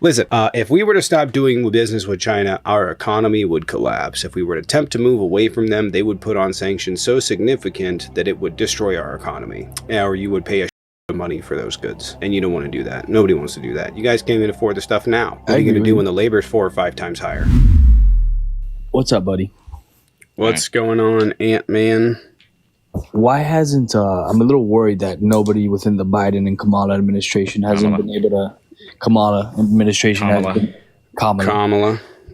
Listen, if we were to stop doing business with China, our economy would collapse. If we were to attempt to move away from them, they would put on sanctions so significant that it would destroy our economy. Or you would pay a of money for those goods. And you don't want to do that. Nobody wants to do that. You guys can't even afford the stuff now. What are you going to do when the labor is 4 or 5 times higher? What's up, buddy? What's going on, Ant-Man? Why hasn't, I'm a little worried that nobody within the Biden and Kamala administration hasn't been able to, Kamala.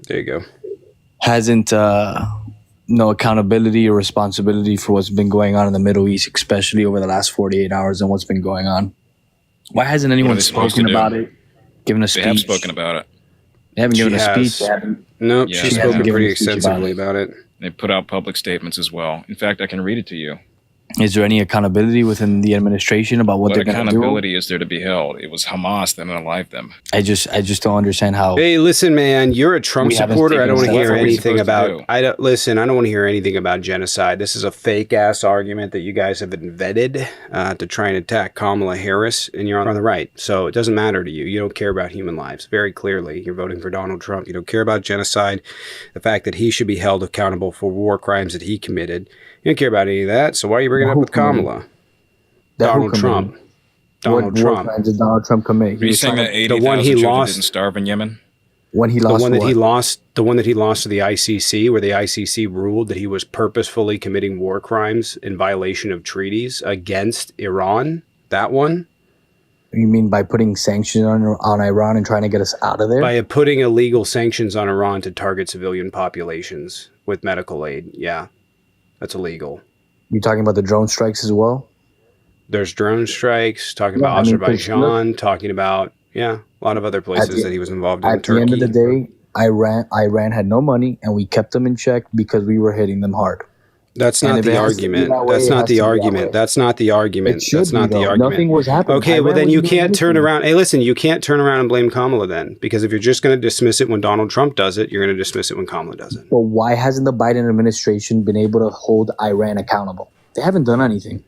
There you go. Hasn't, no accountability or responsibility for what's been going on in the Middle East, especially over the last 48 hours and what's been going on. Why hasn't anyone spoken about it, given a speech? They have spoken about it. They haven't given a speech. Nope, she's spoken pretty extensively about it. They put out public statements as well. In fact, I can read it to you. Is there any accountability within the administration about what they're going to do? What accountability is there to be held? It was Hamas that unalived them. I just don't understand how. Hey, listen, man, you're a Trump supporter. I don't want to hear anything about. I don't want to hear anything about genocide. This is a fake ass argument that you guys have invented to try and attack Kamala Harris, and you're on the right. So it doesn't matter to you. You don't care about human lives. Very clearly, you're voting for Donald Trump. You don't care about genocide, the fact that he should be held accountable for war crimes that he committed. You don't care about any of that, so why are you bringing it up with Kamala? Donald Trump. What crimes did Donald Trump commit? Are you saying that 80,000 children didn't starve in Yemen? When he lost the one that he lost to the ICC, where the ICC ruled that he was purposefully committing war crimes in violation of treaties against Iran? That one? You mean by putting sanctions on Iran and trying to get us out of there? By putting illegal sanctions on Iran to target civilian populations with medical aid, yeah. That's illegal. You talking about the drone strikes as well? There's drone strikes, talking about Azerbaijan, talking about, a lot of other places that he was involved in. At the end of the day, Iran had no money, and we kept them in check because we were hitting them hard. That's not the argument. That's not the argument. That's not the argument. That's not the argument. Nothing was happening. Okay, well then you can't turn around. Hey, listen, you can't turn around and blame Kamala then, because if you're just going to dismiss it when Donald Trump does it, you're going to dismiss it when Kamala does it. Well, why hasn't the Biden administration been able to hold Iran accountable? They haven't done anything.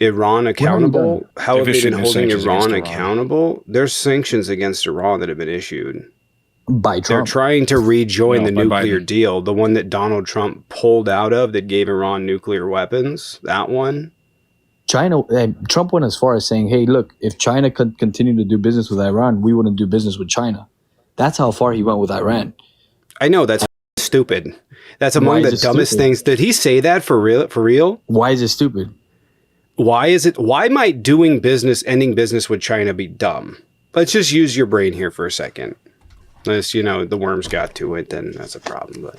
Iran accountable? How have they been holding Iran accountable? There's sanctions against Iran that have been issued. By Trump. They're trying to rejoin the nuclear deal, the one that Donald Trump pulled out of that gave Iran nuclear weapons, that one. Trump went as far as saying, hey, look, if China could continue to do business with Iran, we wouldn't do business with China. That's how far he went with Iran. I know, that's stupid. That's among the dumbest things. Did he say that for real? Why is it stupid? Why might ending business with China be dumb? Let's just use your brain here for a second. Unless, the worms got to it, then that's a problem. But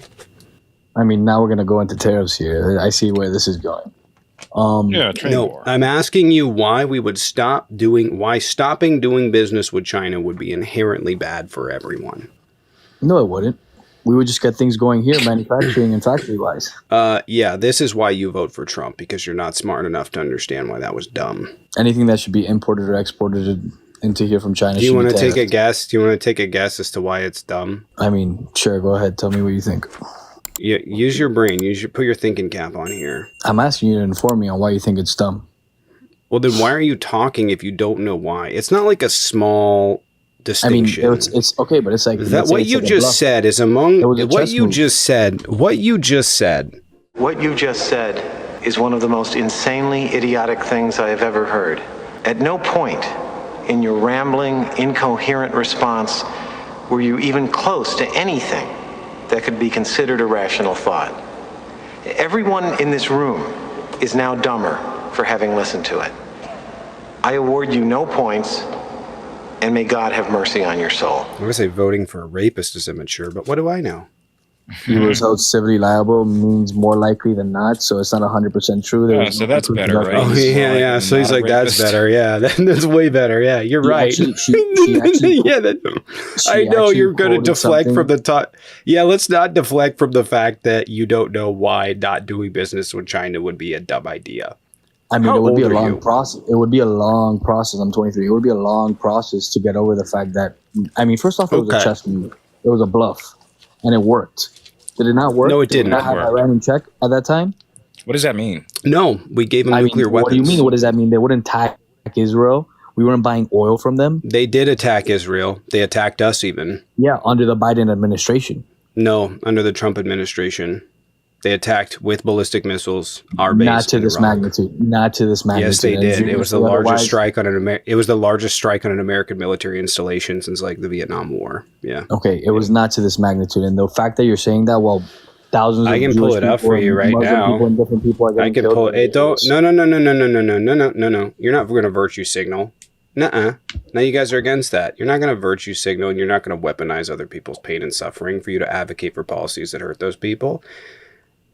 I mean, now we're going to go into tariffs here. I see where this is going. Trade war. I'm asking you why stopping doing business with China would be inherently bad for everyone. No, it wouldn't. We would just get things going here, manufacturing and factory-wise. This is why you vote for Trump, because you're not smart enough to understand why that was dumb. Anything that should be imported or exported into here from China. Do you want to take a guess? Do you want to take a guess as to why it's dumb? I mean, sure. Go ahead. Tell me what you think. Use your brain. Put your thinking cap on here. I'm asking you to inform me on why you think it's dumb. Well, then why are you talking if you don't know why? It's not like a small distinction. I mean, it's okay, but it's like that. What you just said is among what you just said. What you just said is one of the most insanely idiotic things I have ever heard. At no point in your rambling, incoherent response were you even close to anything that could be considered a rational thought. Everyone in this room is now dumber for having listened to it. I award you no points, and may God have mercy on your soul. I would say voting for a rapist is immature, but what do I know? He was held civilly liable means more likely than not, so it's not 100% true. So that's better, right? Oh, yeah. So he's like, that's better. Yeah, that's way better. Yeah, you're right. I know you're going to deflect from the top. Yeah, let's not deflect from the fact that you don't know why not doing business with China would be a dumb idea. I mean, it would be a long process. It would be a long process. I'm 23. It would be a long process to get over the fact that, I mean, first off, it was a chess move. It was a bluff, and it worked. Did it not work? No, it didn't. Did we not have Iran in check at that time? What does that mean? No, we gave them nuclear weapons. What do you mean? What does that mean? They wouldn't attack Israel. We weren't buying oil from them. They did attack Israel. They attacked us even. Yeah, under the Biden administration. No, under the Trump administration. They attacked with ballistic missiles our base. Not to this magnitude. Not to this magnitude. Yes, they did. It was the largest strike on an American military installation since like the Vietnam War. Yeah. Okay, it was not to this magnitude, and the fact that you're saying that, well, thousands. I can pull it up for you right now. Different people are I can pull it. Don't. No. You're not going to virtue signal. Nuh-uh. Now you guys are against that. You're not going to virtue signal, and you're not going to weaponize other people's pain and suffering for you to advocate for policies that hurt those people.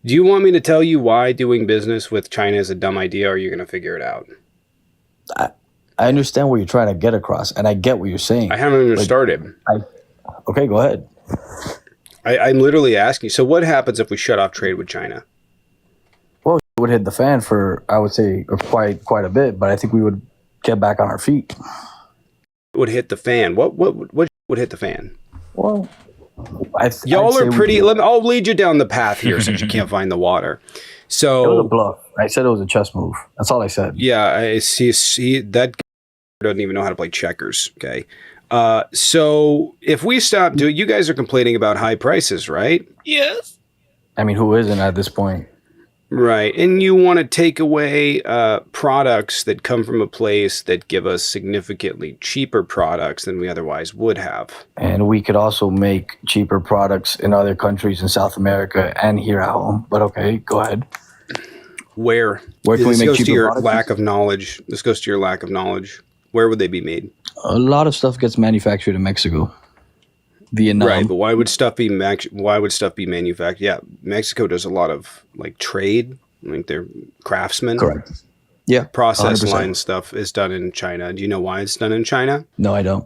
Do you want me to tell you why doing business with China is a dumb idea, or are you going to figure it out? I understand what you're trying to get across, and I get what you're saying. I haven't even started. Okay, go ahead. I'm literally asking. So what happens if we shut off trade with China? Well, it would hit the fan for, I would say, quite a bit, but I think we would get back on our feet. It would hit the fan. What would hit the fan? Well, y'all are pretty. I'll lead you down the path here since you can't find the water. So it was a bluff. I said it was a chess move. That's all I said. Yeah, I see that doesn't even know how to play checkers. Okay. So if we stop doing, you guys are complaining about high prices, right? Yes. I mean, who isn't at this point? Right. And you want to take away products that come from a place that give us significantly cheaper products than we otherwise would have. And we could also make cheaper products in other countries in South America and here at home. But okay, go ahead. Where can we make cheaper products? Lack of knowledge. This goes to your lack of knowledge. Where would they be made? A lot of stuff gets manufactured in Mexico. Vietnam. Right, but why would stuff be manufactured? Yeah, Mexico does a lot of like trade, like they're craftsmen. Correct. Yeah. Process 100%. Line stuff is done in China. Do you know why it's done in China? No, I don't.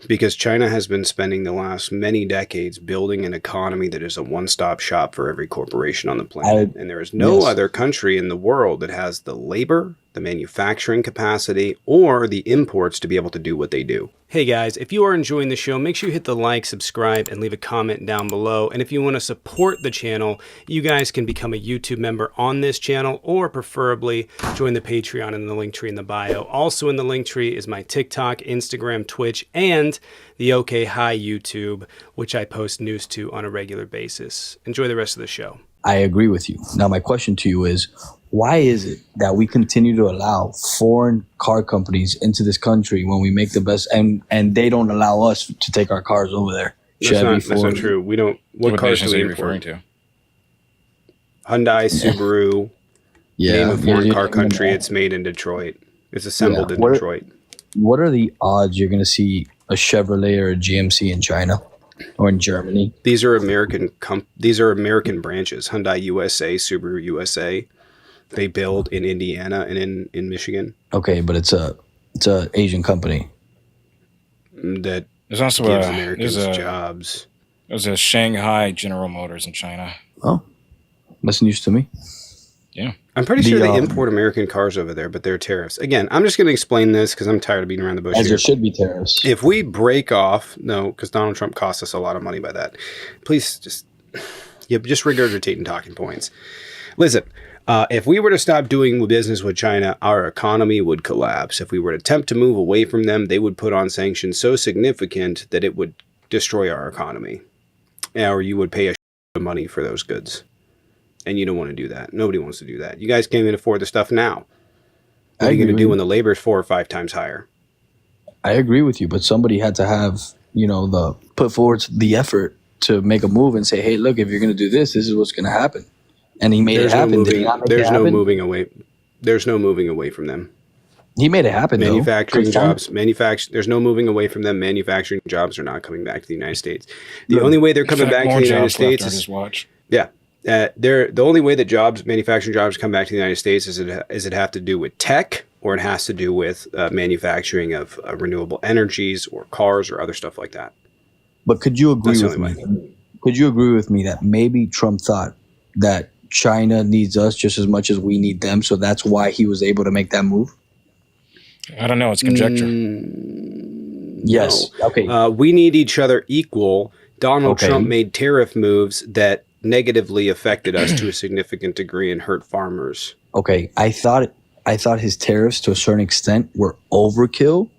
Because China has been spending the last many decades building an economy that is a one-stop shop for every corporation on the planet. And there is no other country in the world that has the labor, the manufacturing capacity, or the imports to be able to do what they do. Hey guys, if you are enjoying the show, make sure you hit the like, subscribe, and leave a comment down below. And if you want to support the channel, you guys can become a YouTube member on this channel, or preferably join the Patreon in the link tree in the bio. Also in the link tree is my TikTok, Instagram, Twitch, and the OK Hi YouTube, which I post news to on a regular basis. Enjoy the rest of the show. I agree with you. Now my question to you is, why is it that we continue to allow foreign car companies into this country when we make the best, and they don't allow us to take our cars over there? That's not true. We don't. What cars are you referring to? Hyundai, Subaru. Name a foreign car country. It's made in Detroit. It's assembled in Detroit. What are the odds you're going to see a Chevrolet or a GMC in China or in Germany? These are American branches. Hyundai USA, Subaru USA. They build in Indiana and in Michigan. Okay, but it's a Asian company that there's also gives Americans jobs. There's a Shanghai General Motors in China. Oh, that's news to me. Yeah, I'm pretty sure they import American cars over there, but there are tariffs. Again, I'm just going to explain this because I'm tired of beating around the bush. As there should be tariffs. If we break off, because Donald Trump cost us a lot of money by that. Please just regurgitating talking points. Listen. If we were to stop doing business with China, our economy would collapse. If we were to attempt to move away from them, they would put on sanctions so significant that it would destroy our economy. Or you would pay a shit of money for those goods. And you don't want to do that. Nobody wants to do that. You guys can't even afford the stuff now. What are you going to do when the labor is 4 or 5 times higher? I agree with you, but somebody had to have, put forward the effort to make a move and say, hey, look, if you're going to do this, this is what's going to happen. And he made it happen. There's no moving away. There's no moving away from them. He made it happen. Manufacturing jobs. There's no moving away from them. Manufacturing jobs are not coming back to the United States. The only way they're coming back to the United States is the only way that manufacturing jobs come back to the United States is it have to do with tech, or it has to do with manufacturing of renewable energies or cars or other stuff like that. But could you agree with me? Could you agree with me that maybe Trump thought that China needs us just as much as we need them, so that's why he was able to make that move? I don't know. It's conjecture. Yes. No. Okay. We need each other equal. Donald Trump made tariff moves that negatively affected us to a significant degree and hurt farmers. Okay. I thought I thought his tariffs to a certain extent were overkill,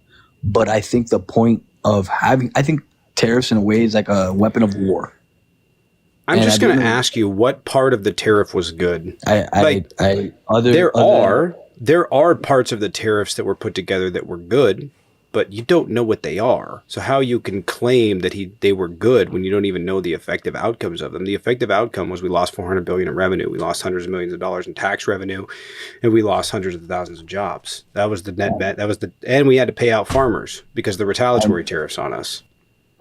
but I think the point of I think tariffs in a way is like a weapon of war. I'm just going to ask you, what part of the tariff was good? There are parts of the tariffs that were put together that were good, but you don't know what they are. So how you can claim that they were good when you don't even know the effective outcomes of them? The effective outcome was we lost $400 billion in revenue, we lost hundreds of millions of dollars in tax revenue, and we lost hundreds of thousands of jobs. That was the net bet. And we had to pay out farmers because of the retaliatory tariffs on us.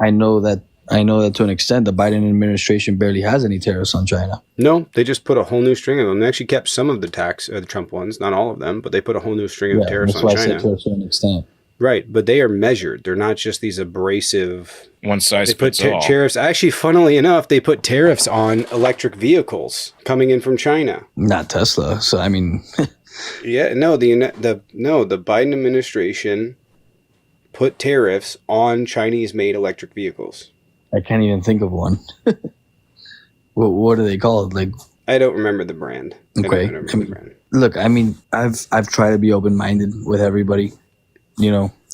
I know that to an extent, the Biden administration barely has any tariffs on China. No, they just put a whole new string of them. They actually kept some of the the Trump ones, not all of them, but they put a whole new string of tariffs on China. That's why I said to a certain extent. Right, but they are measured. They're not just these abrasive. One size fits all. Tariffs. Actually, funnily enough, they put tariffs on electric vehicles coming in from China. Not Tesla. So I mean. Yeah, no. The Biden administration put tariffs on Chinese-made electric vehicles. I can't even think of one. What are they called? Like, I don't remember the brand. Okay. Look, I mean, I've tried to be open-minded with everybody,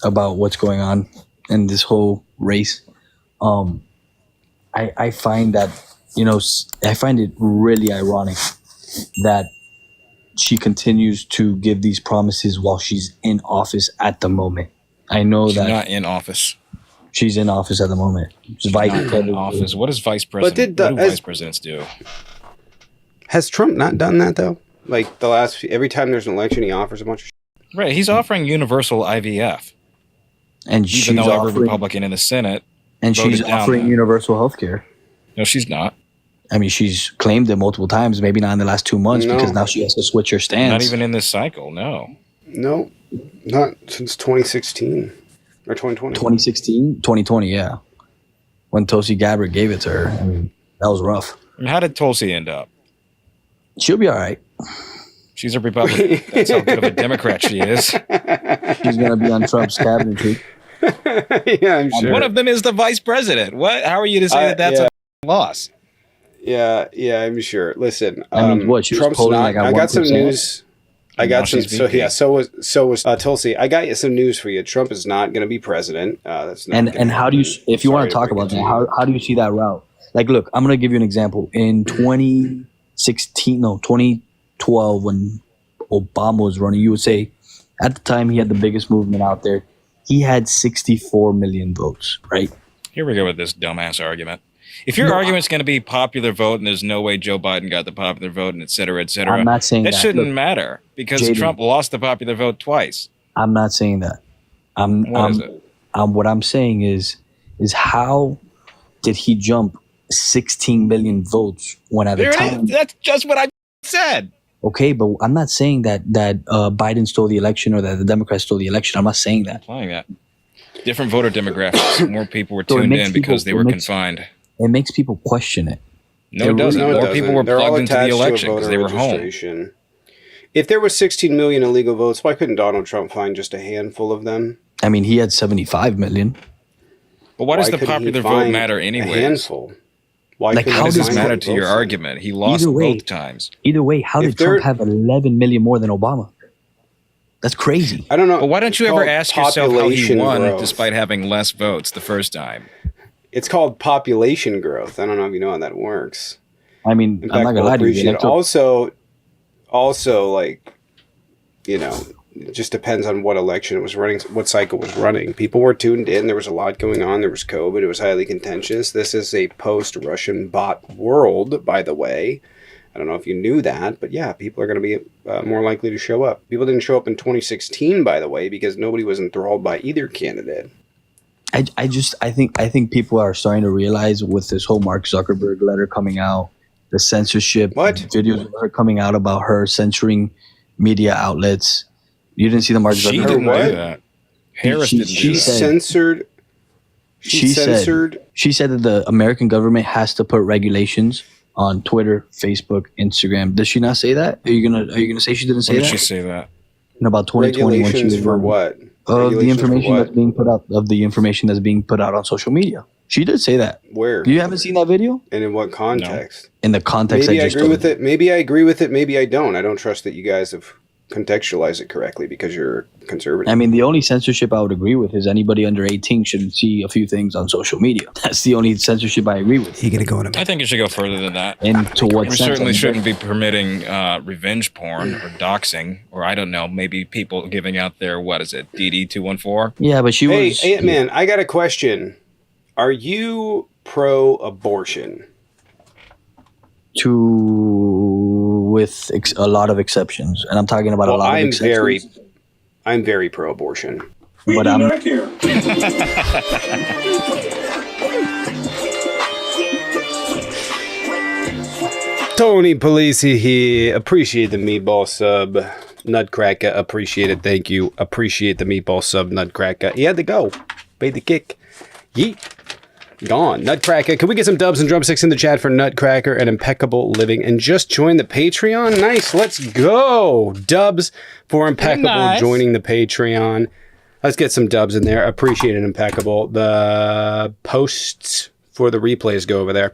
about what's going on in this whole race. I find that, I find it really ironic that she continues to give these promises while she's in office at the moment. I know she's not in office. She's in office at the moment. She's not in office. What is vice president? What do vice presidents do? Has Trump not done that though? Like every time there's an election, he offers a bunch of shit. Right. He's offering universal IVF. And even though every Republican in the Senate and she's offering universal health care. No, she's not. I mean, she's claimed it multiple times, maybe not in the last 2 months because now she has to switch her stance. Not even in this cycle, no. No, not since 2016 or 2020. 2020, yeah. When Tulsi Gabbard gave it to her. I mean, that was rough. And how did Tulsi end up? She'll be all right. She's a Republican. That's how good of a Democrat she is. She's going to be on Trump's cabinet too. Yeah, I'm sure. One of them is the vice president. What? How are you to say that's a loss? Yeah, I'm sure. Listen, I mean, what? She Trump's was not. I got some news. I got some. So was Tulsi. I got you some news for you. Trump is not going to be president. That's not. And how do you? If you want to talk about that, how do you see that route? Like, look, I'm going to give you an example. In 2012, when Obama was running, you would say at the time he had the biggest movement out there. He had 64 million votes, right? Here we go with this dumbass argument. If your argument's going to be popular vote and there's no way Joe Biden got the popular vote and et cetera, I'm not saying that. Shouldn't matter because Jaden, Trump lost the popular vote twice. I'm not saying that. What I'm saying is how did he jump 16 million votes when at the time? That's just what I said. Okay, but I'm not saying that Biden stole the election or that the Democrats stole the election. I'm not saying that. Applying that. Different voter demographics. More people were tuned in because they were confined. It makes people question it. No, it doesn't. More people were plugged into the election because they were home. If there were 16 million illegal votes, why couldn't Donald Trump find just a handful of them? I mean, he had 75 million. But why does the popular vote matter anyway? A handful. How does this matter to your argument? He lost both times. Either way, how did Trump have 11 million more than Obama? That's crazy. I don't know. But why don't you ever ask yourself how he won despite having less votes the first time? It's called population growth. I don't know if you know how that works. I mean, I'm not gonna lie to you. Also, like, it just depends on what election it was running, what cycle was running. People were tuned in. There was a lot going on. There was COVID. It was highly contentious. This is a post-Russian bot world, by the way. I don't know if you knew that, but yeah, people are going to be more likely to show up. People didn't show up in 2016, by the way, because nobody was enthralled by either candidate. I think people are starting to realize with this whole Mark Zuckerberg letter coming out, the censorship videos of her coming out about her censoring media outlets. You didn't see the Mark Zuckerberg? She didn't do that. Harris didn't do that. Censored. She said that the American government has to put regulations on Twitter, Facebook, Instagram. Does she not say that? Are you gonna say she didn't say that? When did she say that? In about 2020 when she was for what? The information that's being put out on social media. She did say that. Where? You haven't seen that video? And in what context? No. In the context maybe I agree with it. Maybe I agree with it. Maybe I don't. I don't trust that you guys have contextualize it correctly because you're conservative. I mean, the only censorship I would agree with is anybody under 18 shouldn't see a few things on social media. That's the only censorship I agree with. You're gonna go in a minute. I think it should go further than that. And to what We sense? certainly shouldn't be permitting revenge porn or doxing, or I don't know, maybe people giving out their, what is it, DD214? Yeah, but she was... Hey, man, I got a question. Are you pro-abortion? With a lot of exceptions, and I'm talking about a lot of exceptions. I'm very pro-abortion. But I'm back here. Tony Polisi here. Appreciate the meatball sub. Nutcracker, appreciate it. Thank you. Appreciate the meatball sub, Nutcracker. He had to go. Paid the kick. Yeet. Gone. Nutcracker. Can we get some dubs and drumsticks in the chat for Nutcracker and Impeccable Living? And just join the Patreon? Nice. Let's go. Dubs for Impeccable joining the Patreon. Let's get some dubs in there. Appreciate it, Impeccable. The posts for the replays go over there.